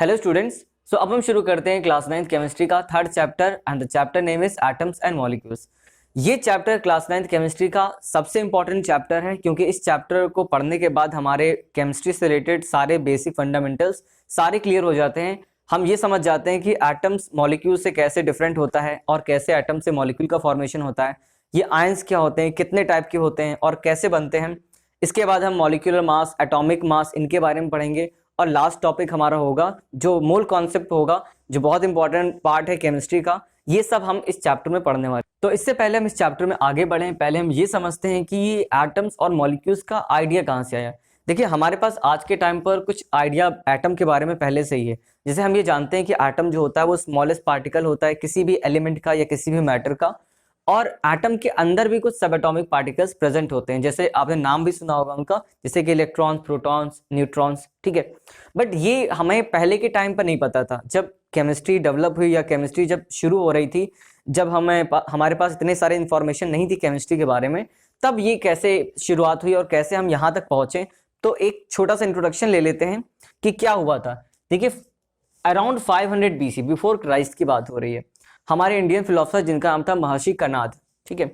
Hello students, सो अब हम शुरू करते हैं क्लास 9th केमिस्ट्री का third chapter and the chapter name is atoms and molecules. ये चैप्टर क्लास 9th केमिस्ट्री का सबसे इंपॉर्टेंट चैप्टर है क्योंकि इस चैप्टर को पढ़ने के बाद हमारे केमिस्ट्री से रिलेटेड सारे बेसिक फंडामेंटल्स सारे क्लियर हो जाते हैं। हम ये समझ जाते हैं कि एटम्स मॉलिक्यूल से कैसे डिफरेंट होता है और कैसे एटम से मॉलिक्यूल का फॉर्मेशन होता है, ये आयंस क्या होते हैं, कितने टाइप के होते हैं और कैसे बनते हैं। इसके बाद हम मॉलिक्यूलर मास, एटॉमिक मास, इनके बारे में पढ़ेंगे और लास्ट टॉपिक हमारा होगा जो मूल कॉन्सेप्ट होगा, जो बहुत इंपॉर्टेंट पार्ट है केमिस्ट्री का। ये सब हम इस चैप्टर में पढ़ने वाले। तो इससे पहले हम इस चैप्टर में आगे बढ़ें, पहले हम ये समझते हैं कि ये एटम्स और मॉलिक्यूल्स का आइडिया कहाँ से आया। देखिए, हमारे पास आज के टाइम पर कुछ आइडिया एटम के बारे में पहले से ही है। जैसे हम ये जानते हैं कि एटम जो होता है वो स्मॉलेस्ट पार्टिकल होता है किसी भी एलिमेंट का या किसी भी मैटर का, और एटम के अंदर भी कुछ सब एटॉमिक पार्टिकल्स प्रेजेंट होते हैं। जैसे आपने नाम भी सुना होगा उनका, जैसे कि इलेक्ट्रॉन्स, प्रोटॉन्स, न्यूट्रॉन्स, ठीक है। बट ये हमें पहले के टाइम पर नहीं पता था। जब केमिस्ट्री डेवलप हुई या केमिस्ट्री जब शुरू हो रही थी, जब हमारे पास इतने सारे इंफॉर्मेशन नहीं थी केमिस्ट्री के बारे में, तब ये कैसे शुरुआत हुई और कैसे हम यहाँ तक पहुंचे। तो एक छोटा सा इंट्रोडक्शन ले लेते हैं कि क्या हुआ था। देखिए, अराउंड 500 BC बिफोर क्राइस्ट की बात हो रही है। हमारे इंडियन फिलोसफर जिनका नाम था महर्षि कणाद, ठीक है।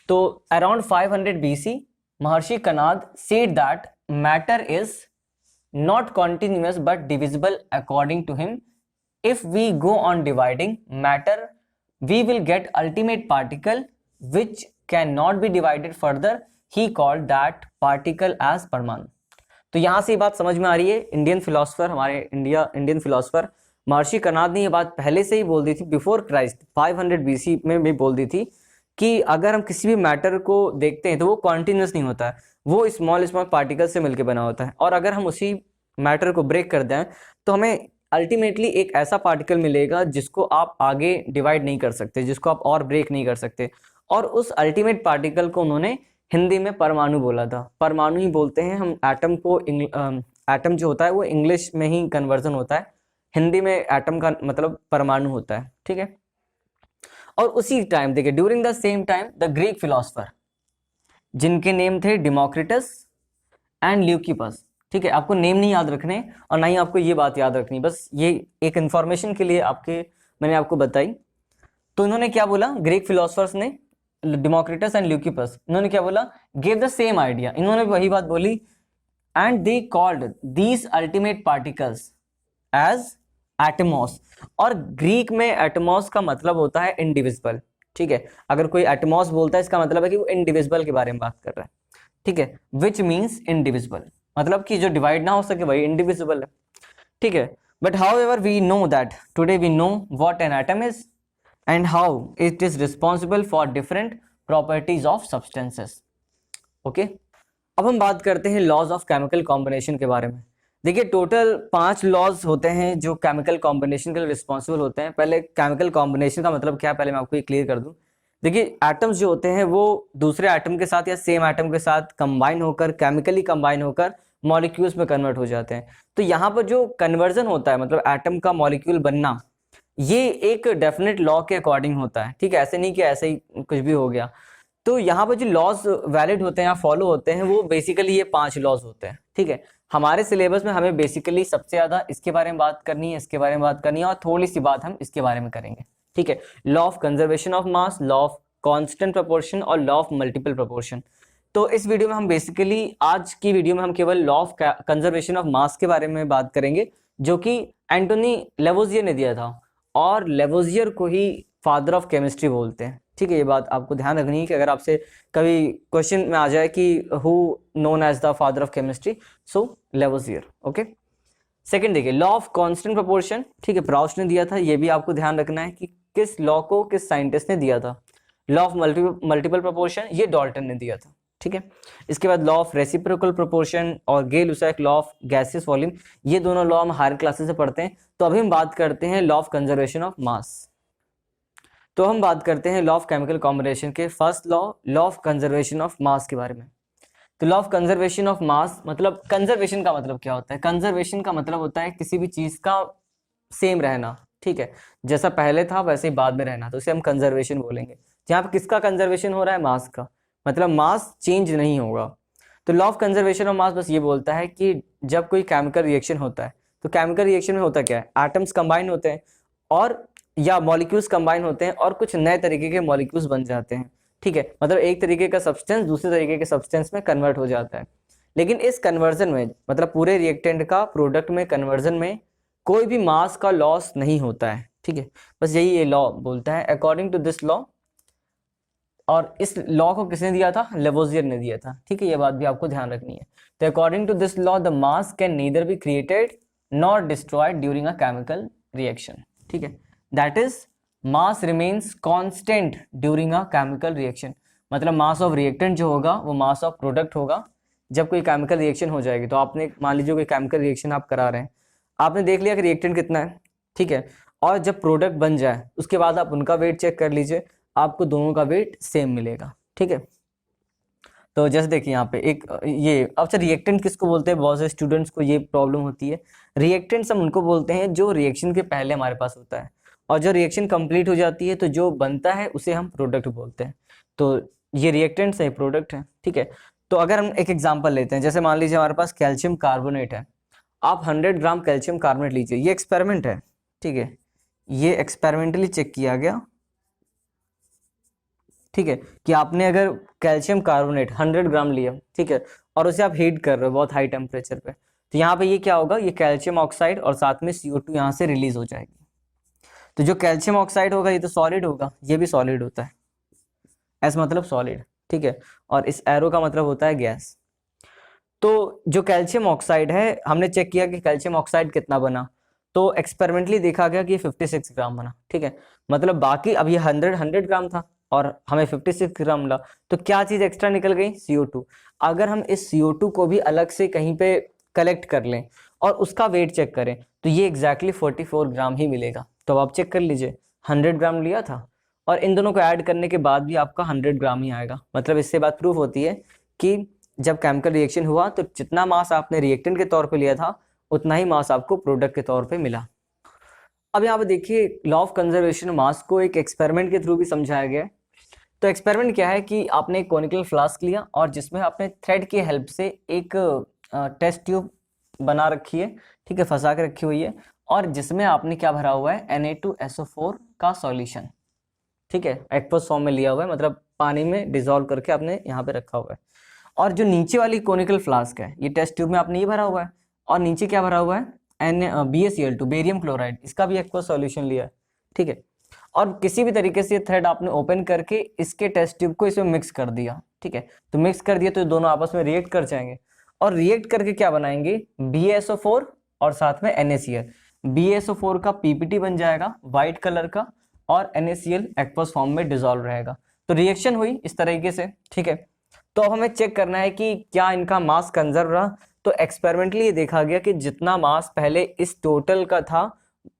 तो around 500 BC Maharshi Kanad said that matter is not continuous but divisible according to him. If we go on dividing matter we will get ultimate particle which can not be divided further. He called that particle as paramanu. तो यहां से ये बात समझ में आ रही है, Indian philosopher, हमारे इंडियन फिलोसफर महर्षि कणाद ने ये बात पहले से ही बोल दी थी, बिफोर क्राइस्ट 500 BC में भी बोल दी थी कि अगर हम किसी भी मैटर को देखते हैं तो वो कॉन्टिन्यूस नहीं होता है, वो स्मॉल स्मॉल पार्टिकल से मिलकर बना होता है। और अगर हम उसी मैटर को ब्रेक कर दें तो हमें अल्टीमेटली एक ऐसा पार्टिकल मिलेगा जिसको आप आगे डिवाइड नहीं कर सकते, जिसको आप और ब्रेक नहीं कर सकते। और उस अल्टीमेट पार्टिकल को उन्होंने हिंदी में परमाणु बोला था। परमाणु ही बोलते हैं हम एटम को। एटम जो होता है वो इंग्लिश में ही कन्वर्जन होता है, हिंदी में एटम का मतलब परमाणु होता है, ठीक है। और उसी टाइम देखिए, during the same time the Greek philosopher जिनके नेम थे डेमोक्रिटस एंड ल्यूकिपस, ठीक है। आपको नेम नहीं याद रखने और ना ही आपको ये बात याद रखनी, बस ये एक इंफॉर्मेशन के लिए मैंने आपको बताई। तो इन्होंने क्या बोला, ग्रीक फिलोसफर्स ने, डेमोक्रिटस एंड ल्यूकिपस, इन्होंने क्या बोला, गिव द सेम आइडिया। इन्होंने वही बात बोली, and they called these ultimate particles as atomos. और ग्रीक में एटमॉस का मतलब होता है इनडिविजिबल, ठीक है। अगर कोई एटमॉस बोलता है इसका मतलब है कि वो इनडिविजिबल के बारे में बात कर रहा है, ठीक है। विच मीन्स इनडिविजिबल, मतलब कि जो डिवाइड ना हो सके वही इनडिविजिबल है, ठीक है। But however we know that today we know what an atom is and how it is responsible for different properties of substances, okay. अब हम बात करते हैं लॉज ऑफ केमिकल कॉम्बिनेशन के बारे में। देखिए, टोटल 5 लॉज होते हैं जो केमिकल कॉम्बिनेशन के लिए रिस्पॉन्सिबल होते हैं। पहले केमिकल कॉम्बिनेशन का मतलब क्या है, पहले मैं आपको ये क्लियर कर दूं। देखिए, एटम्स जो होते हैं वो दूसरे एटम के साथ या सेम एटम के साथ कंबाइन होकर, केमिकली कंबाइन होकर मॉलिक्यूल्स में कन्वर्ट हो जाते हैं। तो यहाँ पर जो कन्वर्जन होता है, मतलब एटम का मॉलिक्यूल बनना, ये एक डेफिनेट लॉ के अकॉर्डिंग होता है, ठीक है। ऐसे नहीं कि ऐसे ही कुछ भी हो गया। तो यहाँ पर जो लॉज वैलिड होते हैं या फॉलो होते हैं वो बेसिकली ये 5 लॉज होते हैं, ठीक है। हमारे सिलेबस में हमें बेसिकली सबसे ज्यादा इसके बारे में बात करनी है, इसके बारे में बात करनी है और थोड़ी सी बात हम इसके बारे में करेंगे, ठीक है। Law of conservation of mass, law of constant proportion और लॉ ऑफ मल्टीपल प्रोपोर्शन। तो इस वीडियो में हम बेसिकली, आज की वीडियो में हम केवल लॉ ऑफ कंजर्वेशन ऑफ मास के बारे में बात करेंगे, जो कि एंटोनी लेवोजियर ने दिया था, और लेवोजियर को ही फादर ऑफ केमिस्ट्री बोलते हैं, ठीक है। ये बात आपको ध्यान रखनी है कि अगर आपसे कभी क्वेश्चन में आ जाए कि who known as the father of chemistry, so Lavoisier, okay. Second देखिए, लॉ ऑफ कांस्टेंट प्रोपोर्शन, ठीक है, प्राउस्ट ने दिया था। ये भी आपको ध्यान रखना है कि किस लॉ को किस साइंटिस्ट ने दिया था। लॉ ऑफ मल्टीपल प्रोपोर्शन ये डाल्टन ने दिया था, ठीक है। इसके बाद लॉ ऑफ रेसिप्रोकल प्रोपोर्शन और गे-लुसाक लॉ ऑफ गैसियस वॉल्यूम, ये दोनों लॉ हम हायर क्लासेस से पढ़ते हैं। तो अभी हम बात करते हैं लॉ ऑफ कंजर्वेशन ऑफ मास। तो हम बात करते हैं लॉ ऑफ केमिकल कॉम्बिनेशन के first law of conservation of मास के बारे में। तो लॉ ऑफ कंजर्वेशन ऑफ मास मतलब, कंजर्वेशन का मतलब क्या होता है? कंजर्वेशन का मतलब होता है किसी भी चीज का सेम रहना, ठीक है, जैसा पहले था वैसे ही बाद में रहना, तो उसे हम कंजर्वेशन बोलेंगे। जहाँ पे किसका कंजर्वेशन हो रहा है? मास का, मतलब मास चेंज नहीं होगा। तो लॉ ऑफ कंजर्वेशन ऑफ मास बस ये बोलता है कि जब कोई केमिकल रिएक्शन होता है तो केमिकल रिएक्शन में होता क्या है, एटम्स कंबाइन होते हैं और या मॉलिक्यूल्स कंबाइन होते हैं और कुछ नए तरीके के मॉलिक्यूल्स बन जाते हैं, ठीक है, मतलब एक तरीके का सब्सटेंस दूसरे तरीके के सब्सटेंस में कन्वर्ट हो जाता है। लेकिन इस कन्वर्जन में, मतलब पूरे रिएक्टेंट का प्रोडक्ट में कन्वर्जन में कोई भी मास का लॉस नहीं होता है, ठीक है, बस यही ये लॉ बोलता है, अकॉर्डिंग टू दिस लॉ। और इस लॉ को किसने दिया था, लेवोजियर ने दिया था, ठीक है, ये बात भी आपको ध्यान रखनी है। तो according to this law the mass can neither be created not destroyed during a chemical reaction, ठीक है, that is mass remains constant during a chemical reaction, मतलब मास ऑफ रिएक्टेंट जो होगा वो मास ऑफ प्रोडक्ट होगा जब कोई केमिकल रिएक्शन हो जाएगी। तो आपने मान लीजिए कोई केमिकल रिएक्शन आप करा रहे हैं, आपने देख लिया कि रिएक्टेंट कितना है, ठीक है, और जब प्रोडक्ट बन जाए उसके बाद आप उनका वेट चेक कर लीजिए, आपको दोनों का वेट सेम मिलेगा, ठीक है। तो जैसे देखिए यहाँ पे एक ये, अच्छा रिएक्टेंट किसको बोलते हैं, बहुत से स्टूडेंट्स को ये प्रॉब्लम होती है। रिएक्टेंट्स हम उनको बोलते हैं जो रिएक्शन के पहले हमारे पास होता है, और जो रिएक्शन कंप्लीट हो जाती है तो जो बनता है उसे हम प्रोडक्ट बोलते हैं। तो ये रिएक्टेंट्स है, प्रोडक्ट है, ठीक है। तो अगर हम एक एग्जाम्पल लेते हैं, जैसे मान लीजिए हमारे पास कैल्शियम कार्बोनेट है, आप 100 ग्राम कैल्शियम कार्बोनेट लीजिए, ये एक्सपेरिमेंट है, ठीक है, ये एक्सपेरिमेंटली चेक किया गया, ठीक है, कि आपने अगर कैल्शियम कार्बोनेट 100 ग्राम लिया, ठीक है, और उसे आप हीट कर रहे हो बहुत हाई टेम्परेचर पे, तो यहाँ पे ये क्या होगा, ये कैल्शियम ऑक्साइड और साथ में CO2 यहाँ से रिलीज हो जाएगी। तो जो कैल्शियम ऑक्साइड होगा ये तो सॉलिड होगा, ये भी सॉलिड होता है, एस मतलब सॉलिड, ठीक है, और इस एरो का मतलब होता है गैस। तो जो कैल्शियम ऑक्साइड है, हमने चेक किया कि कैल्शियम ऑक्साइड कितना बना, तो एक्सपेरिमेंटली देखा गया कि 56 ग्राम बना, ठीक है, मतलब बाकी अब ये 100 ग्राम था और हमें 56 ग्राम मिला, तो क्या चीज एक्स्ट्रा निकल गई, CO2। अगर हम इस CO2 को भी अलग से कहीं पे कलेक्ट कर लें और उसका वेट चेक करें तो ये एग्जैक्टली 44 ग्राम ही मिलेगा। तो आप चेक कर लीजिए, 100 ग्राम लिया था और इन दोनों को ऐड करने के बाद भी आपका 100 ग्राम ही आएगा। मतलब इससे बात प्रूफ होती है कि जब केमिकल रिएक्शन हुआ तो जितना मास आपने रिएक्टेंट के तौर पे लिया था उतना ही मास आपको प्रोडक्ट के तौर पे मिला। अब यहाँ पे देखिए लॉ ऑफ कंजर्वेशन मास को एक एक्सपेरिमेंट के थ्रू भी समझाया गया है। तो एक्सपेरिमेंट क्या है कि आपने एक कोनिकल फ्लास्क लिया और जिसमें आपने थ्रेड की हेल्प से एक टेस्ट ट्यूब बना रखी है, ठीक है, फंसा के रखी हुई है, और जिसमें आपने क्या भरा हुआ है, Na2SO4 का सॉल्यूशन, ठीक है, एक्वस फॉर्म में लिया हुआ है, मतलब पानी में डिसॉल्व करके आपने यहाँ पे रखा हुआ है। और जो नीचे वाली कोनिकल फ्लास्क है, ये टेस्ट ट्यूब में आपने ये भरा हुआ है, और नीचे क्या भरा हुआ है, BaCl2 बेरियम क्लोराइड, इसका भी एक्वस सॉल्यूशन लिया है, ठीक है। और किसी भी तरीके से थ्रेड आपने ओपन करके इसके टेस्ट ट्यूब को इसमें मिक्स कर दिया, ठीक है, तो मिक्स कर दिया तो दोनों आपस में रिएक्ट कर जाएंगे और रिएक्ट करके क्या बनाएंगे, BaSO4 और साथ में NaCl। BaSO4 का PPT बन जाएगा व्हाइट कलर का और NaCl एक्वस फॉर्म में डिसॉल्व रहेगा। तो रिएक्शन हुई इस तरीके से, ठीक है। तो अब हमें चेक करना है कि क्या इनका मास कंजर्व रहा। तो एक्सपेरिमेंटली ये देखा गया कि जितना मास पहले इस टोटल का था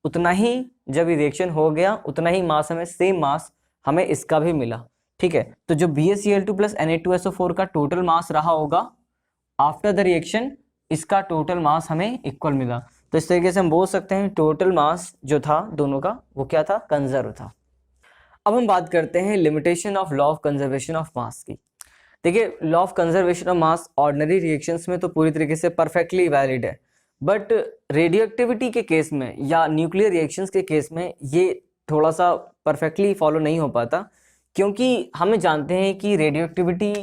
उतना ही जब रिएक्शन हो गया उतना ही मास हमें, सेम मास हमें इसका भी मिला, ठीक है। तो जो BaCl2 प्लस Na2SO4 का टोटल मास रहा होगा आफ्टर द रिएक्शन, इसका टोटल मास हमें इक्वल मिला। तो इस तरीके से हम बोल सकते हैं टोटल मास जो था दोनों का वो क्या था, कंजर्व था। अब हम बात करते हैं limitation of law of conservation of मास की। देखिए law of conservation of mass ordinary reactions में तो पूरी तरीके से परफेक्टली वैलिड है, बट रेडियो एक्टिविटी के केस में या न्यूक्लियर रिएक्शंस के केस में ये थोड़ा सा परफेक्टली फॉलो नहीं हो पाता, क्योंकि हमें जानते हैं कि रेडियो एक्टिविटी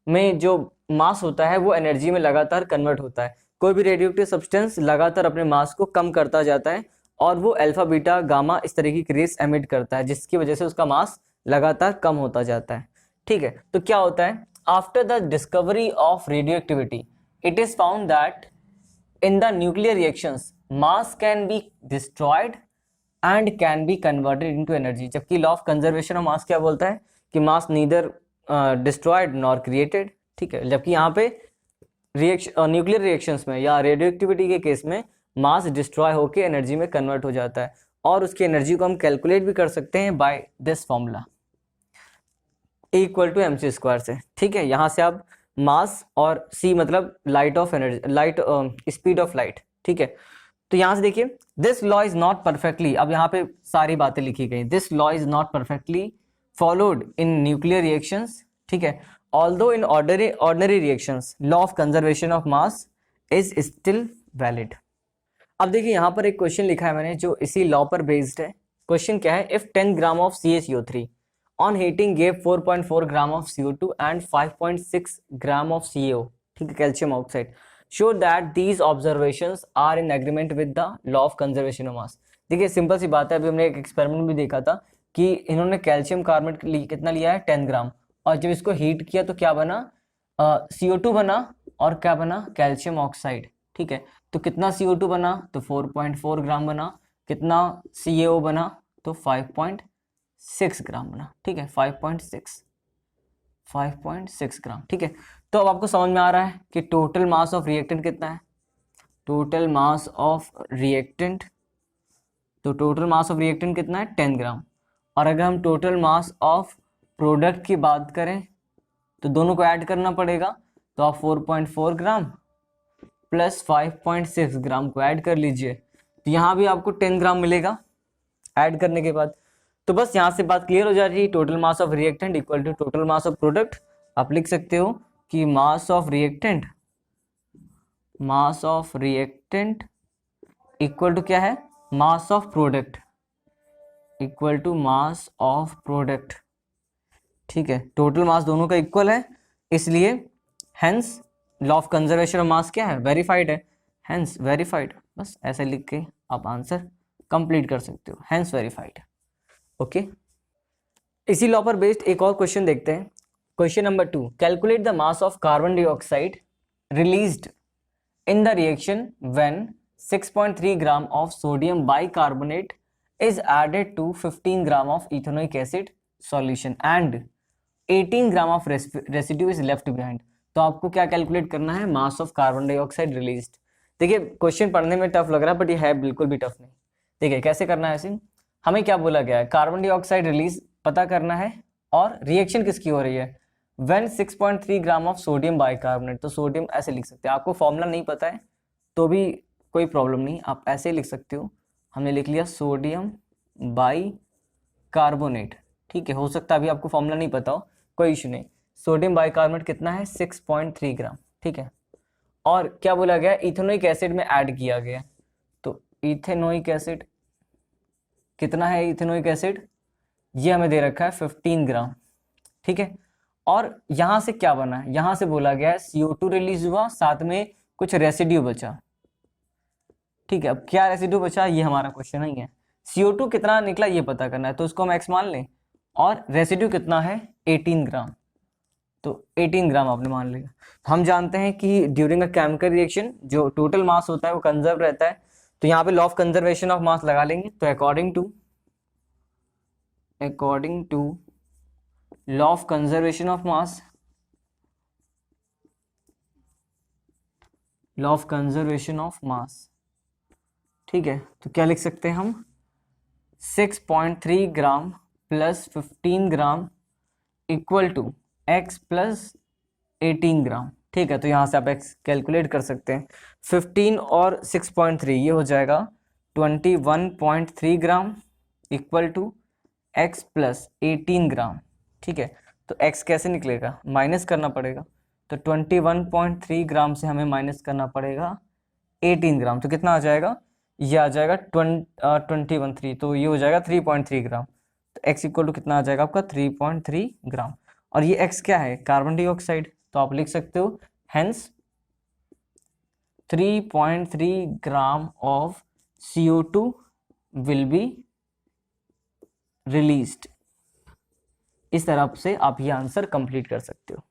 में जो मास होता है वो एनर्जी में लगातार कन्वर्ट होता है। कोई भी रेडियो एक्टिव सब्सटेंस लगातार अपने मास को कम करता जाता है और वो अल्फा बीटा गामा इस तरीके की रेस एमिट करता है, जिसकी वजह से उसका मास लगातार कम होता जाता है, ठीक है। तो क्या होता है, after the discovery of radio activity it is found that in the nuclear reactions mass can be destroyed and can be converted into energy। जबकि law of conservation of mass क्या बोलता है कि मास नीदर डिस्ट्रॉयड नॉर क्रिएटेड, ठीक है। जबकि यहाँ पे न्यूक्लियर रिएक्शंस में या रेडियो एक्टिविटी के केस में मास डिस्ट्रॉय होकर एनर्जी में कन्वर्ट हो जाता है और उसकी एनर्जी को हम कैलकुलेट भी कर सकते हैं बाय दिस फॉर्मूला E=mc² से, ठीक है। यहाँ से आप मास और c मतलब light of energy, light speed of light, ठीक है। तो यहां से देखिए this law is not perfectly, अब यहाँ पे सारी बातें लिखी गई, this law is not perfectly followed in nuclear reactions, ठीक है, although in ordinary reactions law of conservation of mass is still valid. अब देखिए यहाँ पर एक क्वेश्चन लिखा है मैंने जो इसी लॉ पर बेस्ड है। क्वेश्चन क्या है, if 10 gram of CaCO3 on heating gave 4.4 gram of CO2 and 5.6 gram of CaO, ठीक है, calcium oxide, show that these observations are in agreement with the law of conservation of mass. देखिए simple सी बात है, अभी हमने एक experiment भी देखा था कि इन्होंने कैल्शियम कार्बोनेट कितना लिया है, 10 ग्राम, और जब इसको हीट किया तो क्या बना, CO2 बना और क्या बना, कैल्शियम ऑक्साइड, ठीक है। तो कितना CO2 बना, तो 4.4 ग्राम बना, कितना CaO बना, तो 5.6 ग्राम बना, ठीक है, 5.6 ग्राम, ठीक है। तो अब आपको समझ में आ रहा है कि टोटल मास ऑफ रिएक्टेंट कितना है, टोटल मास ऑफ रिएक्टेंट, तो टोटल मास ऑफ रिएक्टेंट कितना है, 10 ग्राम। और अगर हम टोटल मास ऑफ प्रोडक्ट की बात करें तो दोनों को ऐड करना पड़ेगा, तो आप 4.4 ग्राम प्लस 5.6 ग्राम को ऐड कर लीजिए, तो यहाँ भी आपको 10 ग्राम मिलेगा ऐड करने के बाद। तो बस यहाँ से बात क्लियर हो जा रही है, total mass of reactant equal to total mass of product. आप लिख सकते हो कि mass of reactant equal to क्या है, mass of product equal to mass of product, ठीक है। टोटल मास दोनों का इक्वल है, इसलिए hence law of conservation of mass क्या है, वेरीफाइड है, हेंस वेरीफाइड। बस ऐसे लिख के आप आंसर कंप्लीट कर सकते हो, हेंस वेरीफाइड, ओके। इसी लॉ पर बेस्ड एक और क्वेश्चन देखते हैं। Question number 2, calculate the mass of carbon dioxide released in the reaction when 6.3 gram of sodium bicarbonate is added to 15 gram of ethanoic acid solution and 18 gram of residue is left behind। तो आपको क्या calculate करना है, mass of carbon dioxide released. देखिए question पढ़ने में tough लग रहा है बट ये है बिल्कुल भी टफ नहीं। देखिए कैसे करना है, ऐसे हमें क्या बोला गया है, कार्बन डाइऑक्साइड रिलीज पता करना है और रिएक्शन किसकी हो रही है, when 6.3 gram of sodium bicarbonate. तो सोडियम ऐसे लिख सकते हैं, आपको फॉर्मूला नहीं पता है तो भी कोई प्रॉब्लम नहीं, आप ऐसे ही लिख सकते हो। हमने लिख लिया सोडियम बाई कार्बोनेट, ठीक है। हो सकता है अभी आपको फॉर्मूला नहीं पता हो, कोई इशू नहीं। सोडियम बाई कार्बोनेट कितना है, 6.3 ग्राम, ठीक है। और क्या बोला गया, इथेनोइक एसिड में ऐड किया गया, तो इथेनोइक एसिड कितना है, इथेनोइक एसिड ये हमें दे रखा है 15 ग्राम, ठीक है। और यहाँ से क्या बना है, यहाँ से बोला गया है CO2 रिलीज हुआ, साथ में कुछ रेसिड्यू बचा, ठीक है। अब क्या रेसिड्यू बचा ये हमारा क्वेश्चन नहीं है, CO2 कितना निकला ये पता करना है, तो उसको हम x मान लें, और रेसिड्यू कितना है 18 ग्राम, तो 18 ग्राम आपने मान लिया। हम जानते हैं कि ड्यूरिंग अ केमिकल रिएक्शन जो टोटल मास होता है वो कंजर्व रहता है, तो यहाँ पे law of conservation of mass लगा लेंगे। तो according to law of conservation of mass, law of conservation of mass, ठीक है। तो क्या लिख सकते हैं हम, 6.3 gram plus 15 gram equal to x plus 18 gram, ठीक है। तो यहाँ से आप x कैलकुलेट कर सकते हैं, 15 और 6.3 ये हो जाएगा 21.3 gram equal to x plus 18 gram, ठीक है। तो x कैसे निकलेगा, माइनस करना पड़ेगा, तो 21.3 ग्राम से हमें माइनस करना पड़ेगा 18 ग्राम, तो कितना आ जाएगा, ये आ जाएगा 21.3, तो ये हो जाएगा 3.3 ग्राम। तो x इक्वल टू कितना आ जाएगा आपका 3.3 ग्राम, और ये x क्या है, कार्बन डाइऑक्साइड, तो आप लिख सकते हो hence 3.3 gram of CO2 will be released. इस तरह से आप ये आंसर कंप्लीट कर सकते हो।